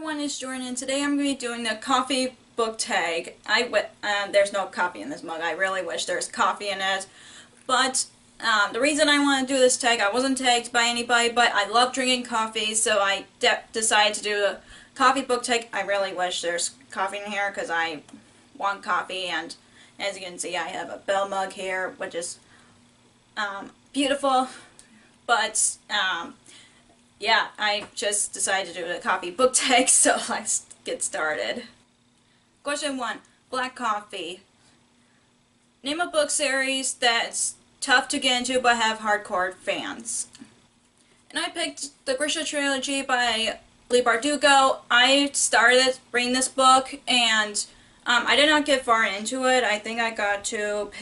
everyone, it's Jordan, and today I'm going to be doing the coffee book tag. There's no coffee in this mug. I really wish there's coffee in it. But the reason I want to do this tag, I wasn't tagged by anybody, but I love drinking coffee, so I decided to do a coffee book tag. I really wish there's coffee in here because I want coffee, and as you can see, I have a Bell mug here, which is beautiful. But yeah, I just decided to do a coffee book tag, so let's get started. Question 1. Black coffee. Name a book series that's tough to get into but have hardcore fans. And I picked the Grisha trilogy by Lee Bardugo. I started reading this book and I did not get far into it. I think I got to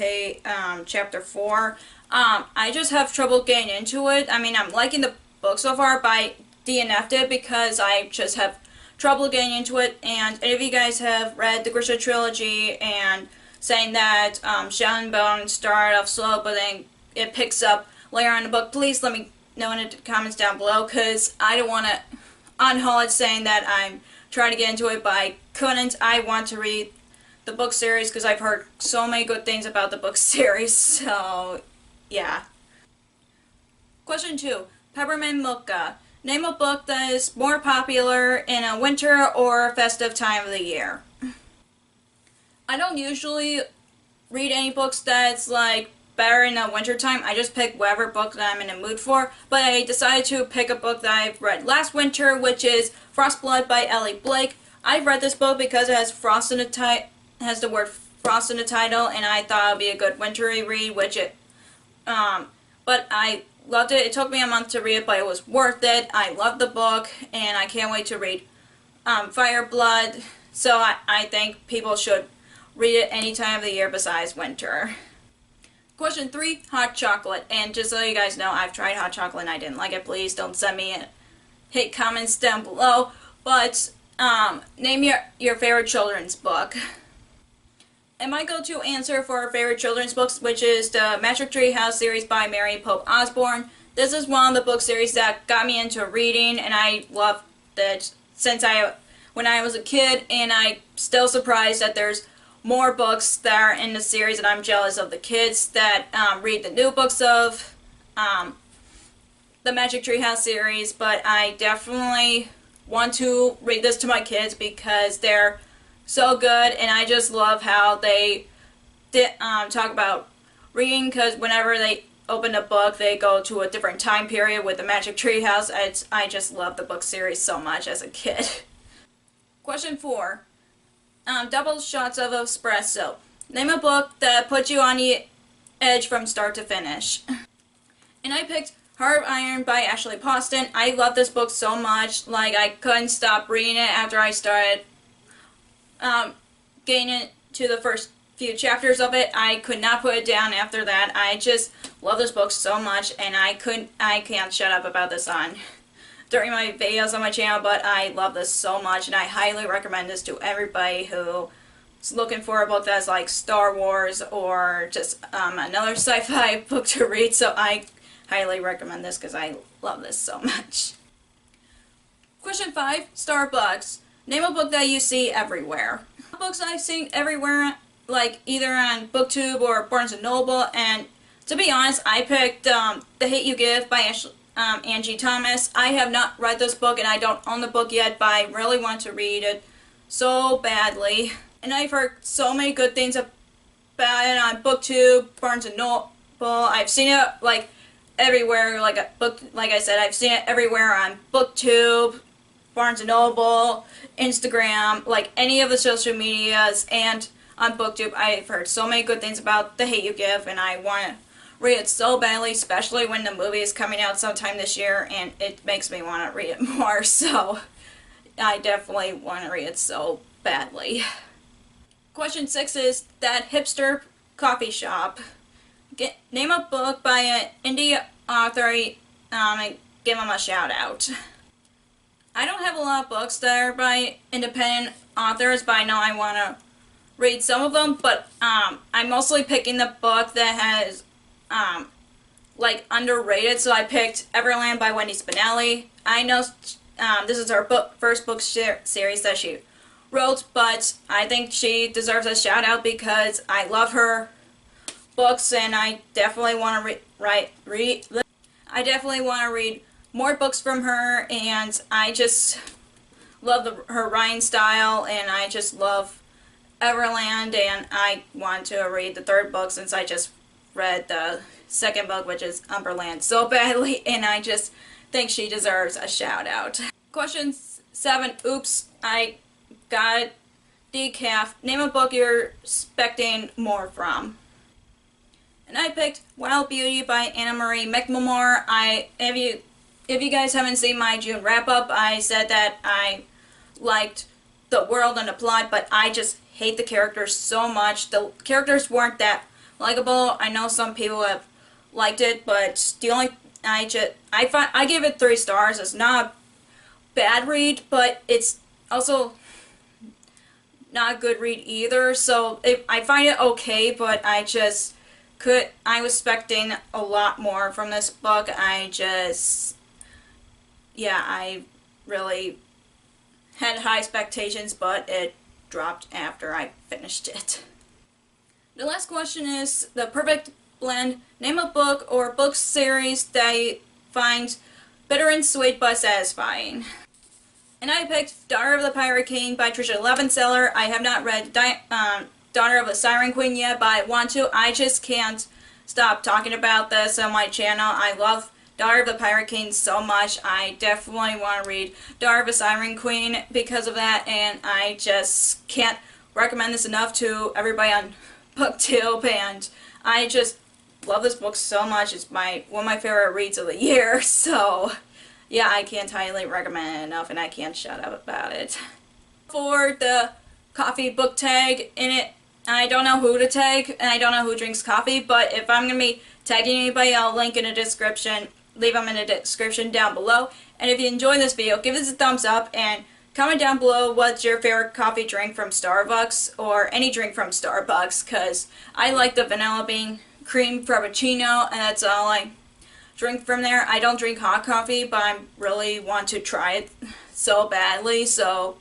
chapter 4. I just have trouble getting into it. I mean, I'm liking the book so far, but I DNF'd it because I just have trouble getting into it. And any of you guys have read the Grisha trilogy and saying that Shaolin Bone started off slow, but then it picks up later on in the book, please let me know in the comments down below, because I don't want to unhaul it saying that I'm trying to get into it, but I couldn't. I want to read the book series because I've heard so many good things about the book series, so yeah. Question 2. Peppermint Mocha. Name a book that is more popular in a winter or festive time of the year. I don't usually read any books that's like better in the winter time. I just pick whatever book that I'm in the mood for. But I decided to pick a book that I've read last winter, which is Frostblood by Ellie Blake. I've read this book because it has frost in the has the word frost in the title, and I thought it would be a good wintry read, which it but I loved it. It took me a month to read it, but it was worth it. I loved the book, and I can't wait to read Fireblood. So I think people should read it any time of the year besides winter. Question 3, hot chocolate. And just so you guys know, I've tried hot chocolate and I didn't like it. Please don't send me hate comments down below. But name your favorite children's book. And my go-to answer for favorite children's books, which is the Magic Tree House series by Mary Pope Osborne. This is one of the book series that got me into reading, and I loved it when I was a kid, and I'm still surprised that there's more books that are in the series, and I'm jealous of the kids that read the new books of the Magic Tree House series, but I definitely want to read this to my kids because they're so good, and I just love how they talk about reading, because whenever they open a book, they go to a different time period with the Magic Tree House. I just love the book series so much as a kid. Question 4. Double shots of espresso. Name a book that puts you on the edge from start to finish. And I picked Heart of Iron by Ashley Poston. I love this book so much. Like, I couldn't stop reading it after I started getting into the first few chapters of it. I could not put it down after that. I just love this book so much, and I can't shut up about this during my videos on my channel, but I love this so much, and I highly recommend this to everybody who is looking for a book that's like Star Wars or just another sci-fi book to read. So I highly recommend this because I love this so much. Question 5. Starbucks. Name a book that you see everywhere. Books I've seen everywhere, like either on BookTube or Barnes & Noble, and to be honest, I picked The Hate You Give by Angie Thomas. I have not read this book, and I don't own the book yet, but I really want to read it so badly. And I've heard so many good things about it on BookTube, Barnes & Noble. I've seen it like everywhere, like I said, I've seen it everywhere on BookTube, Barnes & Noble, Instagram, like any of the social medias, and on BookTube. I've heard so many good things about The Hate You Give, and I want to read it so badly, especially when the movie is coming out sometime this year, and it makes me want to read it more, so I definitely want to read it so badly. Question 6 is That Hipster Coffee Shop. Name a book by an indie author and give them a shout out. I don't have a lot of books that are by independent authors, but I know I want to read some of them, but I'm mostly picking the book that has like underrated, so I picked Everland by Wendy Spinelli. I know this is her first book series that she wrote, but I think she deserves a shout out because I love her books, and I definitely want to I definitely want to read more books from her, and I just love her writing style, and I just love Everland, and I want to read the third book since I just read the second book, which is Umberland, so badly, and I just think she deserves a shout out. Question 7. Oops, I got decaf. Name a book you're expecting more from. And I picked Wild Beauty by Anna Marie McLemore. If you guys haven't seen my June wrap-up, I said that I liked the world and the plot, but I just hate the characters so much. The characters weren't that likable. I know some people have liked it, but I gave it 3 stars. It's not a bad read, but it's also not a good read either. So I find it okay, but I was expecting a lot more from this book. I really had high expectations, but it dropped after I finished it. The last question is the perfect blend. Name a book or book series that you find bitter and sweet but satisfying. And I picked Daughter of the Pirate King by Trisha Levenseller. I have not read Daughter of the Siren Queen yet, but I want to. I just can't stop talking about this on my channel. I love Daughter of the Pirate King so much. I definitely want to read Daughter of the Siren Queen because of that, and I just can't recommend this enough to everybody on BookTube, and I just love this book so much. It's one of my favorite reads of the year, so yeah, I can't highly recommend it enough, and I can't shut up about it. For the coffee book tag in it, I don't know who to tag, and I don't know who drinks coffee, but if I'm going to be tagging anybody, I'll link in the description. Leave them in the description down below. And if you enjoyed this video, give this a thumbs up, and comment down below what's your favorite coffee drink from Starbucks, or any drink from Starbucks, because I like the vanilla bean cream frappuccino, and that's all I drink from there. I don't drink hot coffee, but I really want to try it so badly, so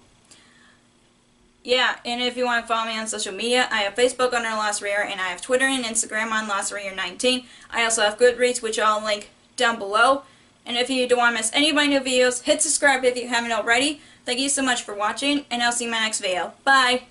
yeah. And if you want to follow me on social media, I have Facebook under Lost Reader, and I have Twitter and Instagram on Lost Reader 19. I also have Goodreads, which I'll link down below. And if you don't want to miss any of my new videos, hit subscribe if you haven't already. Thank you so much for watching, and I'll see you in my next video. Bye!